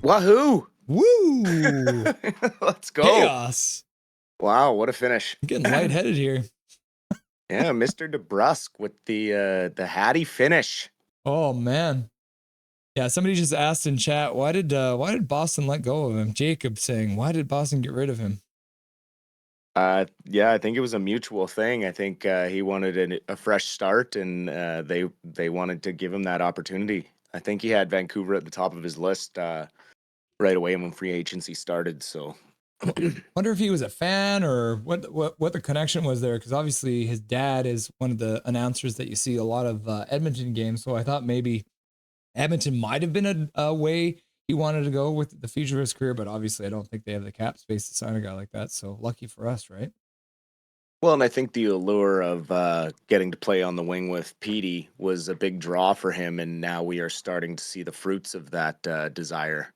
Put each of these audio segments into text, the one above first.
Wahoo! Woo! Let's go. Chaos. Wow, what a finish. I'm getting lightheaded here. Yeah, Mr. Debrusk with the Hattie finish. Oh man. Yeah, somebody just asked in chat, why did Boston let go of him? Jacob saying, why did Boston get rid of him? Yeah, I think it was a mutual thing. I think he wanted a fresh start, and they wanted to give him that opportunity. I think he had Vancouver at the top of his list right away when free agency started. So, Wonder if he was a fan or what the connection was there, because obviously his dad is one of the announcers that you see a lot of Edmonton games. So I thought maybe Edmonton might have been a way he wanted to go with the future of his career, but obviously I don't think they have the cap space to sign a guy like that. So lucky for us, right? well, and I think the allure of getting to play on the wing with Petey was a big draw for him, and now we are starting to see the fruits of that desire.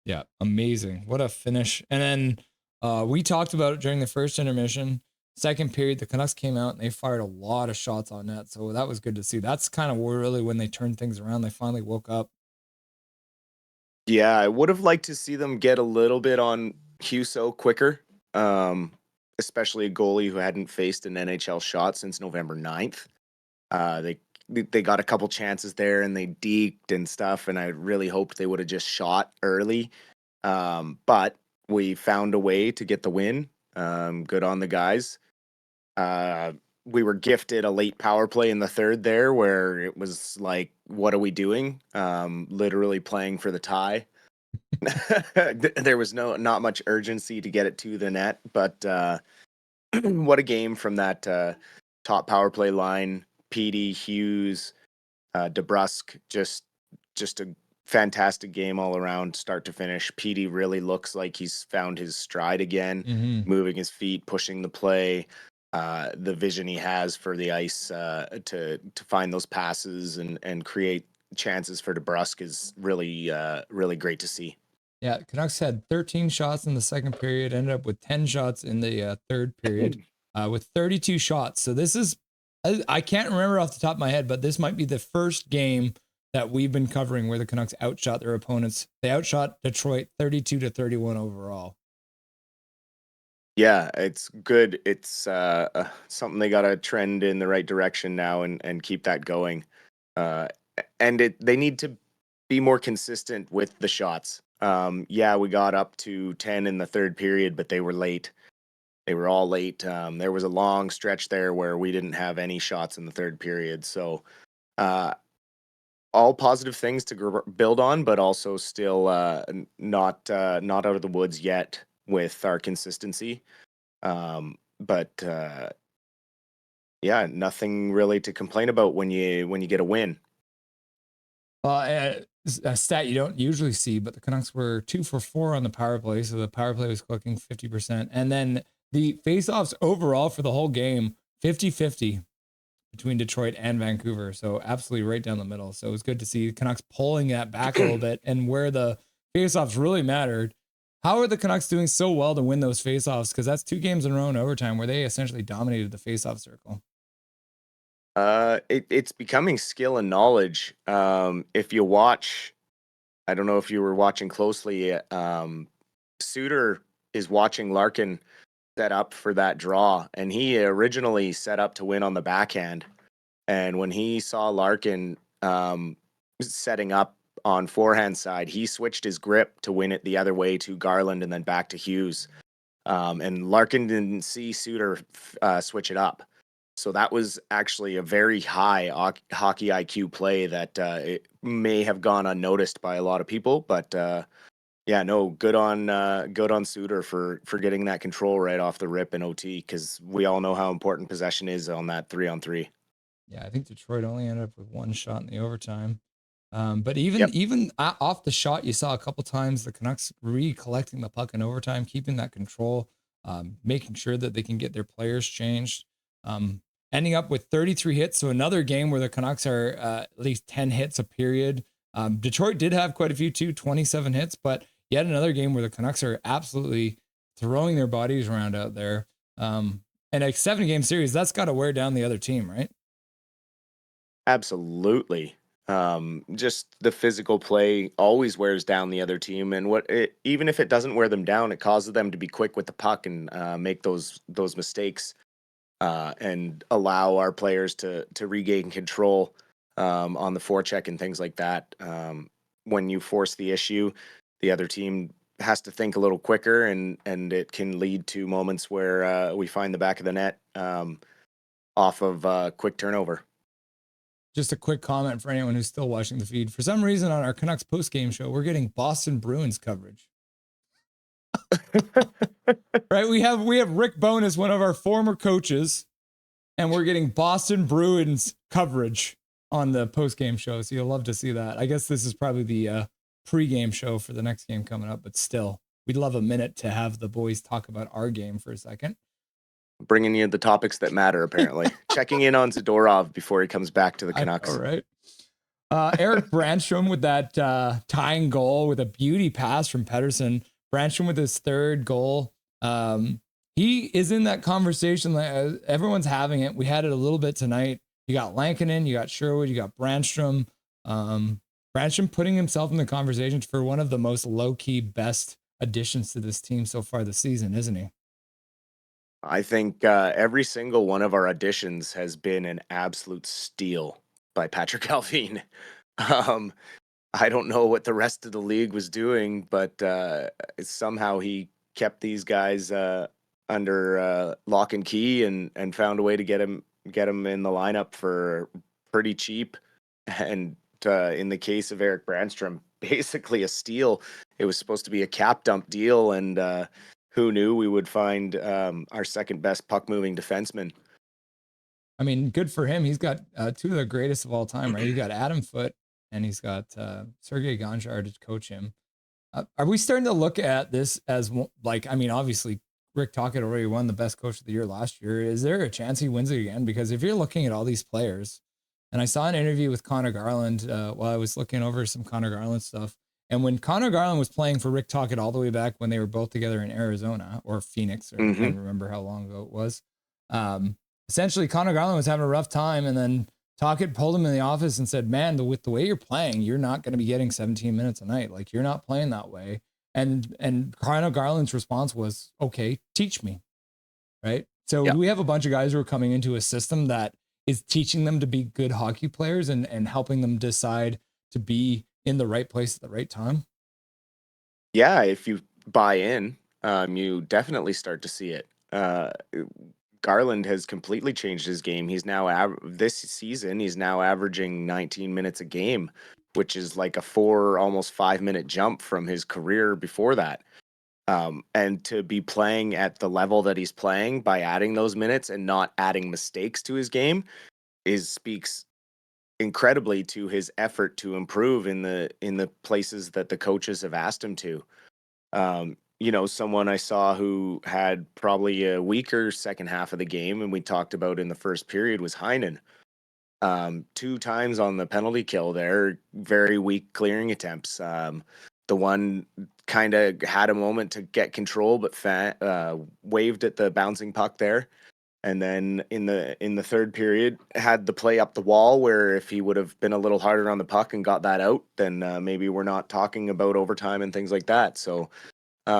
Yeah, amazing. What a finish. And then we talked about it during the first intermission. Second period, the Canucks came out and they fired a lot of shots on net. So that was good to see. That's kind of really when they turned things around. They finally woke up. Yeah, I would have liked to see them get a little bit on Huso quicker, especially a goalie who hadn't faced an NHL shot since November 9th. They got a couple chances there and they deked and stuff, and I really hoped they would have just shot early. But we found a way to get the win. Good on the guys. We were gifted a late power play in the third there where it was like, what are we doing? Literally playing for the tie. There was not much urgency to get it to the net, but what a game from that top power play line. Petey, Hughes, Debrusk, just a fantastic game all around, start to finish. Petey really looks like he's found his stride again, moving his feet, pushing the play. The vision he has for the ice to find those passes and create chances for Debrusk is really great to see. Yeah, Canucks had 13 shots in the second period, ended up with 10 shots in the third period with 32 shots. So this is, I can't remember off the top of my head, but this might be the first game that we've been covering where the Canucks outshot their opponents. They outshot Detroit 32-31 overall. Yeah, it's good. It's something they got to trend in the right direction now and keep that going. And they need to be more consistent with the shots. Yeah, we got up to 10 in the third period, but they were late. They were all late. There was a long stretch there where we didn't have any shots in the third period. So, all positive things to build on, but also still not out of the woods yet with our consistency. But yeah, nothing really to complain about when you get a win. A stat you don't usually see, but the Canucks were 2 for 4 on the power play, so the power play was clicking 50%. And then the faceoffs overall for the whole game, 50-50 between Detroit and Vancouver. So absolutely right down the middle. So it was good to see the Canucks pulling that back a little bit, and where the faceoffs really mattered. How are the Canucks doing so well to win those faceoffs? Because that's 2 games in a row in overtime where they essentially dominated the faceoff circle. It's becoming skill and knowledge. If you watch, I don't know if you were watching closely. Suter is watching Larkin set up for that draw, and he originally set up to win on the backhand. And when he saw Larkin setting up on forehand side, he switched his grip to win it the other way to Garland and then back to Hughes. And Larkin didn't see Suter switch it up. So that was actually a very high hockey IQ play that it may have gone unnoticed by a lot of people. But yeah, no, good on Suter for getting that control right off the rip in OT, because we all know how important possession is on that 3-on-3. Yeah, I think Detroit only ended up with 1 shot in the overtime. But even off the shot, you saw a couple times the Canucks recollecting the puck in overtime, keeping that control, making sure that they can get their players changed. Ending up with 33 hits. So another game where the Canucks are at least 10 hits a period. Detroit did have quite a few too, 27 hits, but yet another game where the Canucks are absolutely throwing their bodies around out there. And a 7-game series, that's got to wear down the other team, right? Absolutely. Just the physical play always wears down the other team, and even if it doesn't wear them down, it causes them to be quick with the puck and make those mistakes, and allow our players to regain control on the forecheck and things like that. When you force the issue, the other team has to think a little quicker, and it can lead to moments where we find the back of the net off of quick turnover. Just a quick comment for anyone who's still watching the feed. For some reason on our Canucks post-game show, we're getting Boston Bruins coverage. Right? We have Rick Bone as one of our former coaches, and we're getting Boston Bruins coverage on the post-game show. So you'll love to see that. I guess this is probably the pre-game show for the next game coming up, but still, we'd love a minute to have the boys talk about our game for a second. Bringing you the topics that matter, apparently. Checking in on Zadorov before he comes back to the Canucks. All right. Eric Brandstrom with that tying goal with a beauty pass from Pettersson. Brandstrom with his third goal. He is in that conversation. Everyone's having it. We had it a little bit tonight. You got Lankinen, you got Sherwood, you got Brandstrom. Brandstrom putting himself in the conversation for one of the most low-key best additions to this team so far this season, isn't he? I think every single one of our additions has been an absolute steal by Patrick Alvin. I don't know what the rest of the league was doing, but somehow he kept these guys under lock and key and found a way to get him in the lineup for pretty cheap. And in the case of Eric Brandstrom, basically a steal. It was supposed to be a cap dump deal, and who knew we would find our second best puck moving defenseman. I mean, good for him. He's got two of the greatest of all time, right? He's got Adam Foote and he's got Sergei Gonchar to coach him. Are we starting to look at this as like, I mean, obviously Rick Tocchet already won the best coach of the year last year. Is there a chance he wins it again? Because if you're looking at all these players, and I saw an interview with Connor Garland while I was looking over some Connor Garland stuff. And when Connor Garland was playing for Rick Tocchet all the way back when they were both together in Arizona or Phoenix, or I can't remember how long ago it was. Essentially, Connor Garland was having a rough time, and then Tocchet pulled him in the office and said, "Man, with the way you're playing, you're not going to be getting 17 minutes a night. Like, you're not playing that way." And Connor Garland's response was, "Okay, teach me." Right. So do we have a bunch of guys who are coming into a system that is teaching them to be good hockey players and helping them decide to be in the right place at the right time? Yeah, if you buy in, you definitely start to see it. Garland has completely changed his game. He's now this season he's now averaging 19 minutes a game, which is like a almost 5 minute jump from his career before that. And to be playing at the level that he's playing by adding those minutes and not adding mistakes to his game speaks incredibly to his effort to improve in the places that the coaches have asked him to. Someone I saw who had probably a weaker second half of the game, and we talked about in the first period, was Heinen. 2 times on the penalty kill there, very weak clearing attempts. The one kind of had a moment to get control, but waved at the bouncing puck there. And then in the third period, had the play up the wall where if he would have been a little harder on the puck and got that out, then maybe we're not talking about overtime and things like that. So, we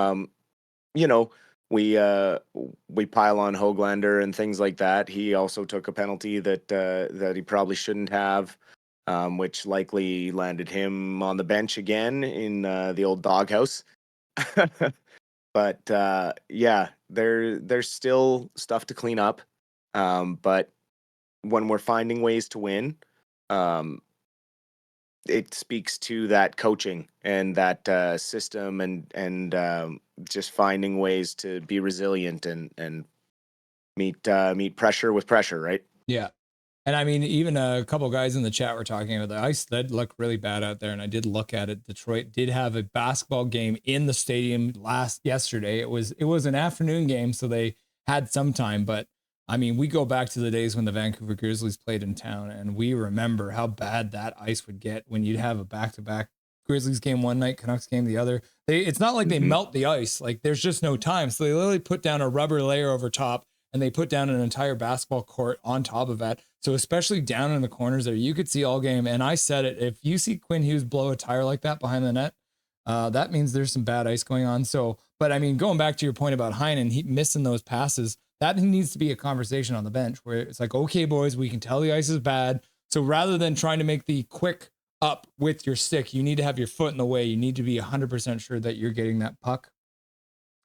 pile on Höglander and things like that. He also took a penalty that he probably shouldn't have, which likely landed him on the bench again in the old doghouse. But there's still stuff to clean up. But when we're finding ways to win, it speaks to that coaching and that system and just finding ways to be resilient and meet pressure with pressure, right? Yeah. And I mean, even a couple guys in the chat were talking about the ice that looked really bad out there. And I did look at it. Detroit did have a basketball game in the stadium yesterday. It was an afternoon game, so they had some time. But I mean, we go back to the days when the Vancouver Grizzlies played in town, and we remember how bad that ice would get when you'd have a back-to-back Grizzlies game one night, Canucks game the other. It's not like they melt the ice. Like, there's just no time. So they literally put down a rubber layer over top. and they put down an entire basketball court on top of that. So especially down in the corners there, you could see all game. And I said it, if you see Quinn Hughes blow a tire like that behind the net, that means there's some bad ice going on. So, but I mean, going back to your point about Heinen, he missing those passes, that needs to be a conversation on the bench where it's like, okay, boys, we can tell the ice is bad. So rather than trying to make the quick up with your stick, you need to have your foot in the way. You need to be 100% sure that you're getting that puck.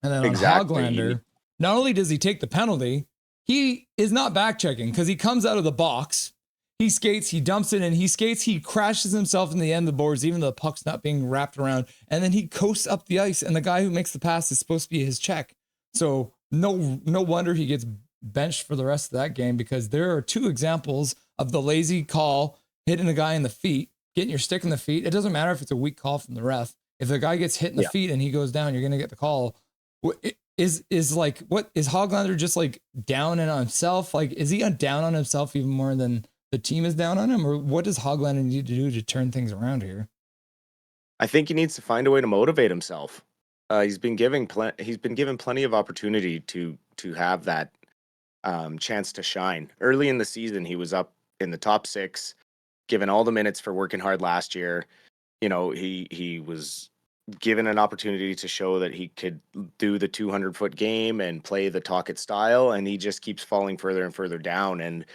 And then on Hoglander, not only does he take the penalty, he is not back checking because he comes out of the box, he skates, he dumps it in, he skates, he crashes himself in the end of the boards, even though the puck's not being wrapped around. And then he coasts up the ice, and the guy who makes the pass is supposed to be his check. So no wonder he gets benched for the rest of that game, because there are two examples of the lazy call hitting a guy in the feet, getting your stick in the feet. It doesn't matter if it's a weak call from the ref. If the guy gets hit in the feet and he goes down, you're going to get the call. Is like, what is Hoglander just like down on himself? Like, is he down on himself even more than the team is down on him? Or what does Hoglander need to do to turn things around here? I think he needs to find a way to motivate himself. He's been given plenty of opportunity to have that chance to shine. Early in the season, he was up in the top 6, given all the minutes for working hard last year. You know, he was given an opportunity to show that he could do the 200-foot game and play the Tocchet style, and he just keeps falling further and further down. And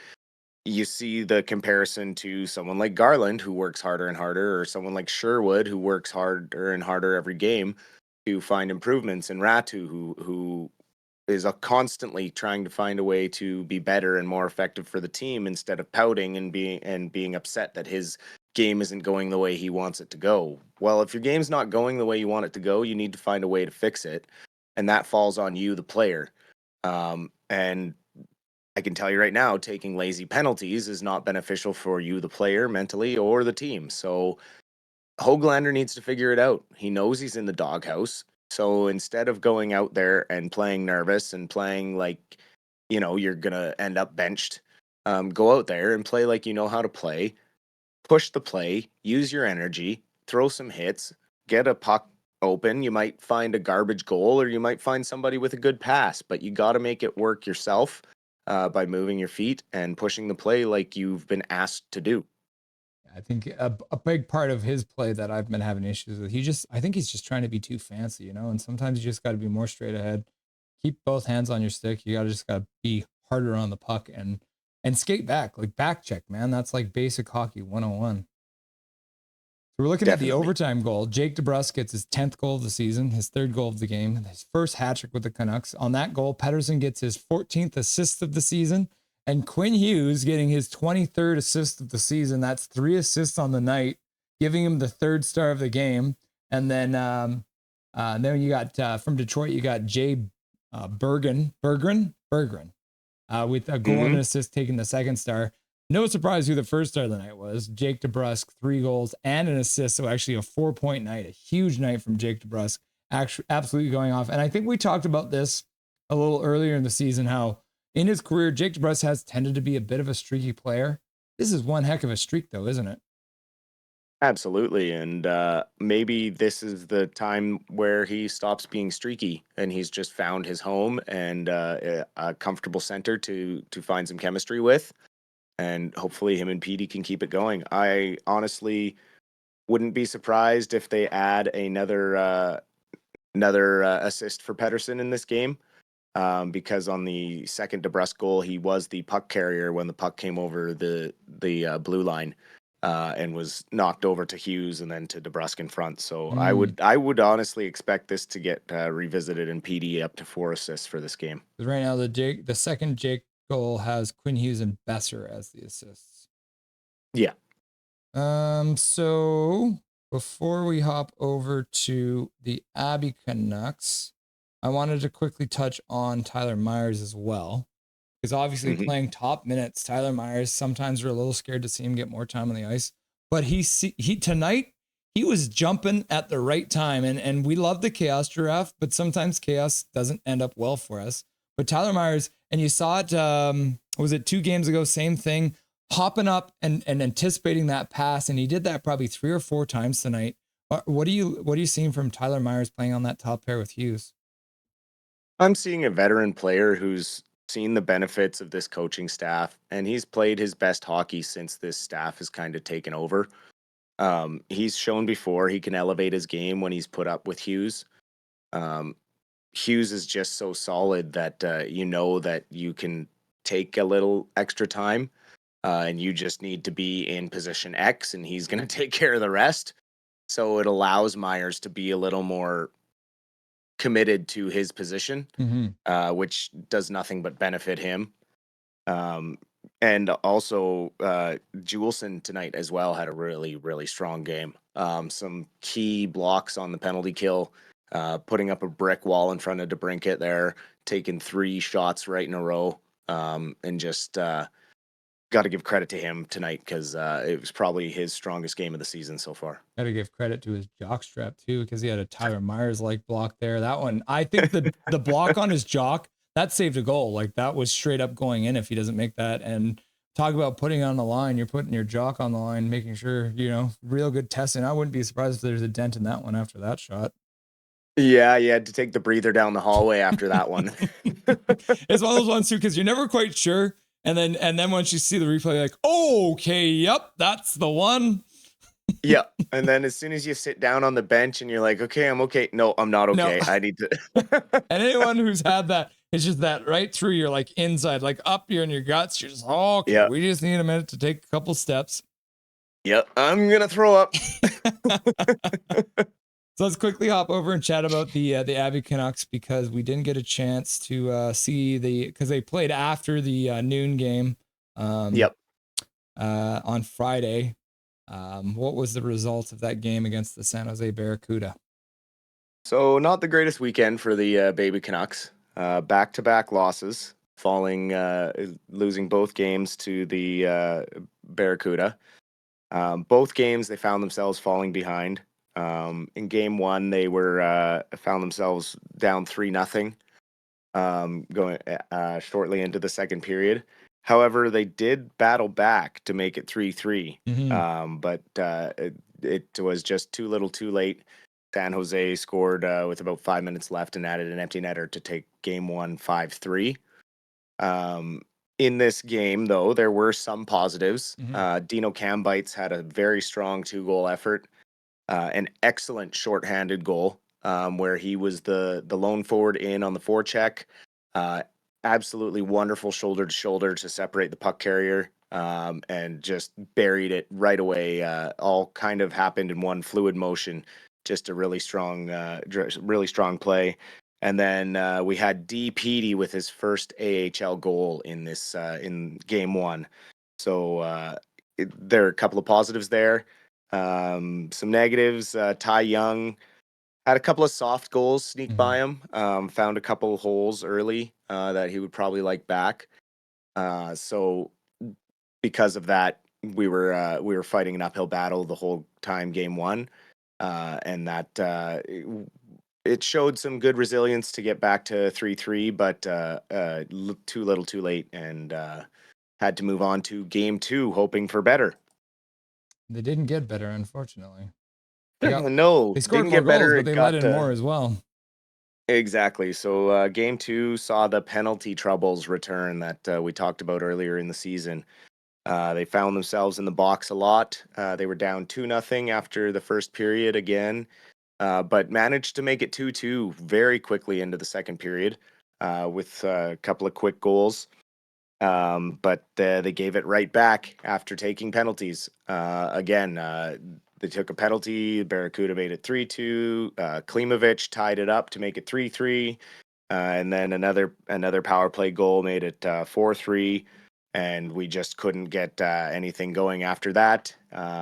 you see the comparison to someone like Garland, who works harder and harder, or someone like Sherwood, who works harder and harder every game to find improvements, and Ratu, who is constantly trying to find a way to be better and more effective for the team instead of pouting and being upset that his game isn't going the way he wants it to go. Well, if your game's not going the way you want it to go, you need to find a way to fix it, and that falls on you, the player. And I can tell you right now, taking lazy penalties is not beneficial for you, the player, mentally, or the team. So Hoglander needs to figure it out. He knows he's in the doghouse. So instead of going out there and playing nervous and playing like, you're going to end up benched, go out there and play like you know how to play. Push the play, use your energy, throw some hits, get a puck open. You might find a garbage goal, or you might find somebody with a good pass, but you got to make it work yourself by moving your feet and pushing the play like you've been asked to do. I think a big part of his play that I've been having issues with, I think he's just trying to be too fancy, and sometimes you just got to be more straight ahead. Keep both hands on your stick. You just got to be harder on the puck and skate back, like back check, man. That's like basic hockey 101. So we're looking at the overtime goal. Jake Debrusk gets his 10th goal of the season, his 3rd goal of the game, his first hat trick with the Canucks. On that goal, Pettersson gets his 14th assist of the season, and Quinn Hughes getting his 23rd assist of the season. That's 3 assists on the night, giving him the 3rd star of the game. And then you got from Detroit, you got Jay Berggren with a goal and an assist, taking the 2nd star. No surprise who the first star of the night was. Jake Debrusk, 3 goals and an assist. So actually a 4-point night, a huge night from Jake Debrusk, actually absolutely going off. And I think we talked about this a little earlier in the season, how in his career, Jake Debrusk has tended to be a bit of a streaky player. This is one heck of a streak though, isn't it? Absolutely. And maybe this is the time where he stops being streaky and he's just found his home and a comfortable center to find some chemistry with. And hopefully him and Petey can keep it going. I honestly wouldn't be surprised if they add another assist for Pettersson in this game, because on the second Debrusk goal, he was the puck carrier when the puck came over the blue line and was knocked over to Hughes and then to Debrusk in front. So I would honestly expect this to get revisited and Petey up to 4 assists for this game. Right now, the second Jake goal has Quinn Hughes and Besser as the assists. Yeah. So before we hop over to the Abbey Canucks, I wanted to quickly touch on Tyler Myers as well, because obviously playing top minutes, Tyler Myers, sometimes we're a little scared to see him get more time on the ice, but he tonight he was jumping at the right time, and we love the chaos giraffe, but sometimes chaos doesn't end up well for us. But Tyler Myers, and you saw it, was it 2 games ago? Same thing, hopping up and anticipating that pass, and he did that probably 3 or 4 times tonight. What are you seeing from Tyler Myers playing on that top pair with Hughes? I'm seeing a veteran player who's seen the benefits of this coaching staff, and he's played his best hockey since this staff has kind of taken over. He's shown before he can elevate his game when he's put up with Hughes. Um, Hughes is just so solid that you know that you can take a little extra time, and you just need to be in position X, and he's going to take care of the rest. So it allows Myers to be a little more committed to his position, which does nothing but benefit him. Um, and also, Juleson tonight as well had a really, really strong game. Some key blocks on the penalty kill, putting up a brick wall in front of DeBrincat there, taking 3 shots right in a row, and just got to give credit to him tonight because it was probably his strongest game of the season so far. Got to give credit to his jockstrap too, because he had a Tyler Myers like block there. That one, I think the block on his jock that saved a goal. Like that was straight up going in if he doesn't make that. And talk about putting on the line. You're putting your jock on the line, making sure real good testing. I wouldn't be surprised if there's a dent in that one after that shot. Yeah, you had to take the breather down the hallway after that one. It's one of those ones too, because you're never quite sure. And then once you see the replay, you're like, oh, okay, yep, that's the one. Yeah. And then as soon as you sit down on the bench and you're like, okay, I'm okay. No, I'm not okay. No. I need to. And anyone who's had that, it's just that right through your like inside, like up here in your guts. You're just, oh, okay, we just need a minute to take a couple steps. Yep. I'm going to throw up. So let's quickly hop over and chat about the Abbey Canucks, because we didn't get a chance to see because they played after the noon game. On Friday. What was the result of that game against the San Jose Barracuda? So not the greatest weekend for the baby Canucks. Back-to-back losses, losing both games to the Barracuda. Both games they found themselves falling behind. In game 1, they were found themselves down 3-0, going shortly into the second period. However, they did battle back to make it 3-3, but it was just too little too late. San Jose scored with about 5 minutes left and added an empty netter to take game 1 5-3. In this game, though, there were some positives. Dino Cambites had a very strong 2-goal effort, an excellent shorthanded goal where he was the lone forward in on the forecheck. Absolutely wonderful shoulder to shoulder to separate the puck carrier, and just buried it right away. All kind of happened in one fluid motion. Just a really strong play. And then we had D. Petey with his first AHL goal in this in game 1. So there are a couple of positives there. Some negatives. Ty Young had a couple of soft goals sneak by him. Found a couple of holes early that he would probably like back. So because of that, we were fighting an uphill battle the whole time game 1, and that it showed some good resilience to get back to 3-3, but too little, too late, and had to move on to game 2, hoping for better. They didn't get better, unfortunately. No, they scored didn't more get better. goals, but they let in more as well. Exactly. So game 2 saw the penalty troubles return that we talked about earlier in the season. They found themselves in the box a lot. They were down 2-0 after the first period again, but managed to make it 2-2 very quickly into the second period with a couple of quick goals. But they gave it right back after taking penalties. Again, they took a penalty. Barracuda made it 3-2. Klimovich tied it up to make it 3-3. And then another power play goal made it 4-3. And we just couldn't get anything going after that.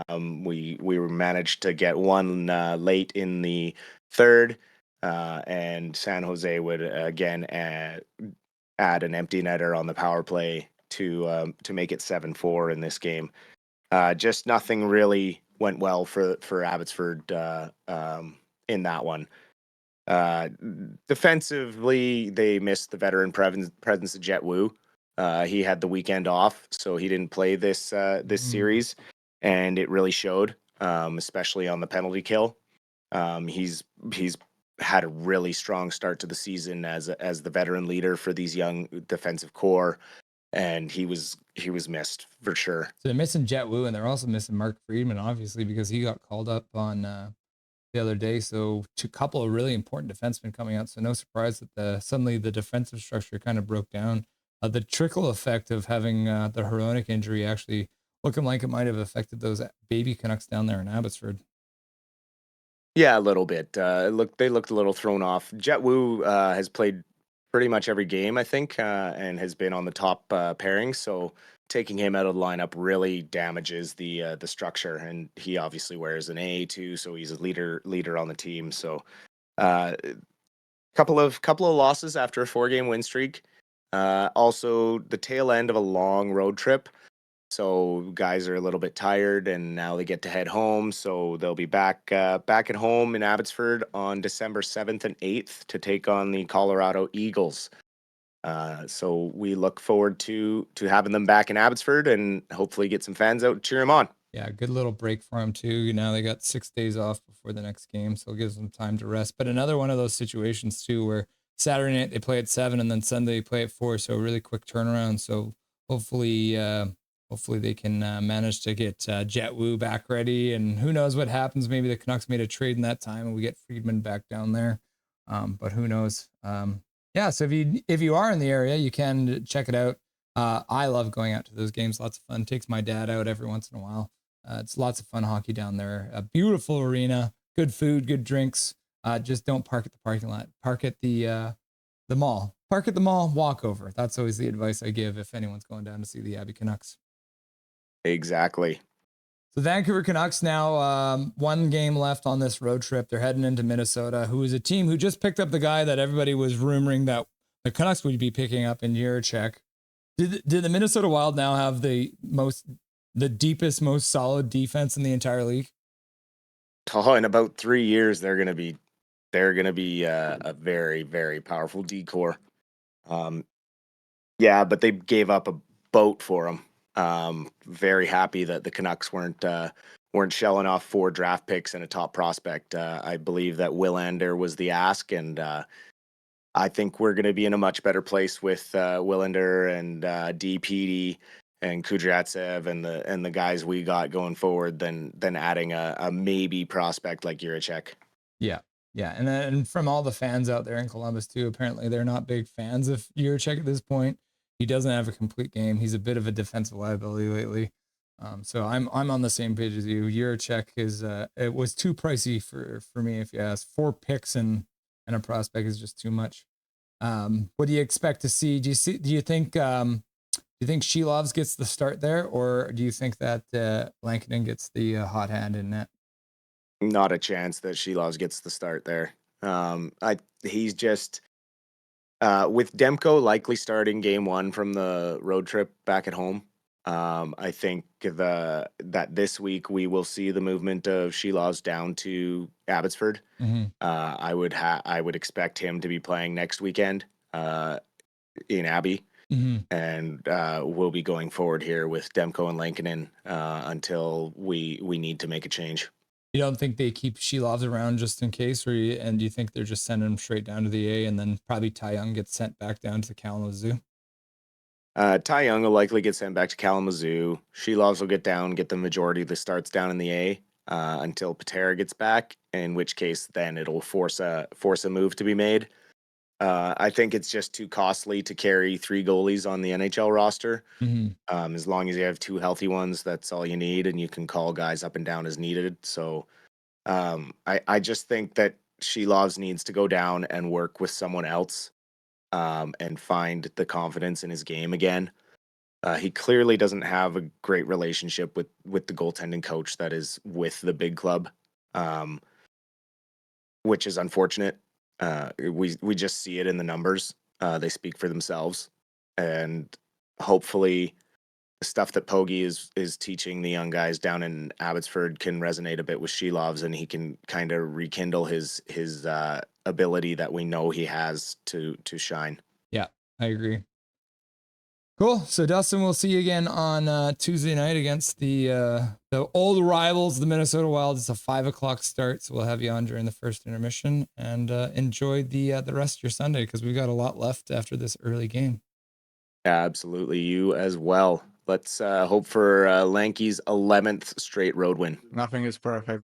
We managed to get one late in the third, and San Jose would again add an empty netter on the power play to make it 7-4 in this game. Just nothing really went well for Abbotsford in that one. Defensively, they missed the veteran presence of Jet Wu. He had the weekend off, so he didn't play this series, and it really showed, especially on the penalty kill. He's had a really strong start to the season as the veteran leader for these young defensive core, and he was missed for sure. So they're missing Jet Wu, and they're also missing Mark Friedman, obviously, because he got called up on the other day. So two couple of really important defensemen coming out. So no surprise that suddenly the defensive structure kind of broke down. The trickle effect of having the Hronik injury actually looking like it might have affected those baby Canucks down there in Abbotsford. Yeah, a little bit. They looked a little thrown off. Jet Wu has played pretty much every game, I think, and has been on the top pairing. So taking him out of the lineup really damages the structure. And he obviously wears an A too, so he's a leader on the team. So couple of losses after a 4 game win streak. Also, the tail end of a long road trip. So guys are a little bit tired, and now they get to head home. So they'll be back at home in Abbotsford on December 7th and 8th to take on the Colorado Eagles. So we look forward to having them back in Abbotsford and hopefully get some fans out to cheer them on. Yeah, good little break for them too. Now they got 6 days off before the next game, so it gives them time to rest. But another one of those situations too, where Saturday night they play at 7, and then Sunday they play at 4, so a really quick turnaround. So hopefully, hopefully they can manage to get Jet Wu back ready. And who knows what happens? Maybe the Canucks made a trade in that time, and we get Friedman back down there. But who knows? Yeah. So if you are in the area, you can check it out. I love going out to those games. Lots of fun. Takes my dad out every once in a while. It's lots of fun hockey down there. A beautiful arena, good food, good drinks. Just don't park at the parking lot. Park at the mall. Park at the mall. Walk over. That's always the advice I give if anyone's going down to see the Abbey Canucks. Exactly. The Vancouver Canucks now 1 game left on this road trip. They're heading into Minnesota, who is a team who just picked up the guy that everybody was rumoring that the Canucks would be picking up in Jiricek. Did the Minnesota Wild now have the deepest, most solid defense in the entire league? Oh, in about 3 years, they're gonna be a very very powerful decor. Um, yeah, but they gave up a boat for him. Very happy that the Canucks weren't shelling off 4 draft picks and a top prospect. I believe that Willander was the ask, and I think we're going to be in a much better place with Willander and DPD and Kudryavtsev and the guys we got going forward than adding a maybe prospect like Jiricek. Yeah. Yeah. And then from all the fans out there in Columbus, too, apparently they're not big fans of Jiricek at this point. He doesn't have a complete game. He's a bit of a defensive liability lately. So I'm on the same page as you. Jiricek is it was too pricey for me, if you ask. 4 picks and a prospect is just too much. What do you expect to see? Do you think Shilovs gets the start there, or do you think that Lankinen gets the hot hand in net? Not a chance that Shilovs gets the start there. I He's just with Demko likely starting game one from the road trip back at home. I think that this week we will see the movement of Shilovs down to Abbotsford. Mm-hmm. I would expect him to be playing next weekend in Abbey, Mm-hmm. and we'll be going forward here with Demko and Lankinen until we need to make a change. You don't think they keep Shilovs around just in case, and do you think they're just sending him straight down to the A, and then probably Ty Young gets sent back down to Kalamazoo? Ty Young will likely get sent back to Kalamazoo. Shilovs will get down, get the majority of the starts down in the A until Patera gets back. In which case, then it'll force a move to be made. I think it's just too costly to carry 3 goalies on the NHL roster. Mm-hmm. As long as you have 2 healthy ones, that's all you need, and you can call guys up and down as needed. So I just think that Shilovs needs to go down and work with someone else and find the confidence in his game again. He clearly doesn't have a great relationship with the goaltending coach that is with the big club, um, which is unfortunate. We just see it in the numbers. They speak for themselves, and hopefully, the stuff that Pogge is teaching the young guys down in Abbotsford can resonate a bit with Shilovs, and he can kind of rekindle his ability that we know he has to shine. Yeah, I agree. Cool. So Dustin, we'll see you again on Tuesday night against the old rivals, the Minnesota Wild. It's a 5:00 start, so we'll have you on during the first intermission, and enjoy the rest of your Sunday, because we've got a lot left after this early game. Yeah, absolutely. You as well. Let's hope for Lanky's 11th straight road win. Nothing is perfect.